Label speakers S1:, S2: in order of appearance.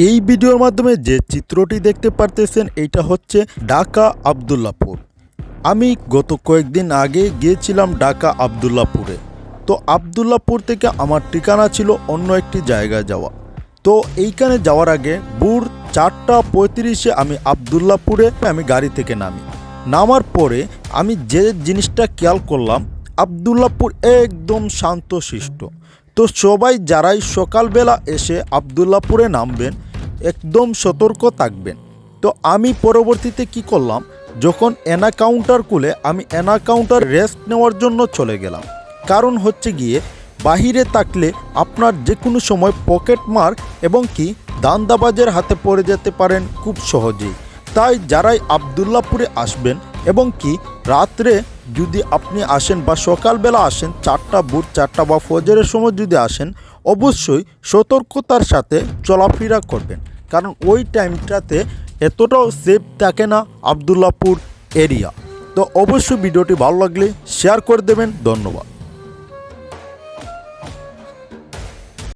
S1: এই ভিডিওর মাধ্যমে যে চিত্রটি দেখতে পারতেছেন এইটা হচ্ছে ঢাকা আব্দুল্লাহপুর। আমি গত কয়েকদিন আগে গিয়েছিলাম ঢাকা আব্দুল্লাহপুরে। তো আব্দুল্লাহপুর থেকে আমার ঠিকানা ছিল অন্য একটি জায়গায় যাওয়া। তো এইখানে যাওয়ার আগে ভোর 4:35 আমি আব্দুল্লাহপুরে গাড়ি থেকে নামার পরে আমি যে জিনিসটা খেয়াল করলাম, আব্দুল্লাহপুর একদম শান্তশিষ্ট। তো সবাই যারাই সকালবেলা এসে আব্দুল্লাহপুরে নামবেন একদম সতর্ক থাকবেন। তো আমি পরবর্তীতে কি করলাম, যখন এনা কাউন্টার খুলে আমি এনা কাউন্টার রেস্ট নেওয়ার জন্য চলে গেলাম। কারণ হচ্ছে গিয়ে বাহিরে থাকলে আপনার যে কোনো সময় পকেট মার এবং কি দান্দাবাজের হাতে পড়ে যেতে পারেন খুব সহজেই। তাই যারাই আব্দুল্লাহপুরে আসবেন এবং কি রাত্রে যদি আপনি আসেন বা সকালবেলা আসেন, ভোর 4টা বা ফজরের সময় যদি আসেন, অবশ্যই সতর্কতার সাথে চলাফেরা করবেন। কারণ ওই টাইমটাতে এতটাও সেফ থাকে না আব্দুল্লাহপুর এরিয়া। তো অবশ্যই ভিডিওটি ভালো লাগলে শেয়ার করে দেবেন। ধন্যবাদ।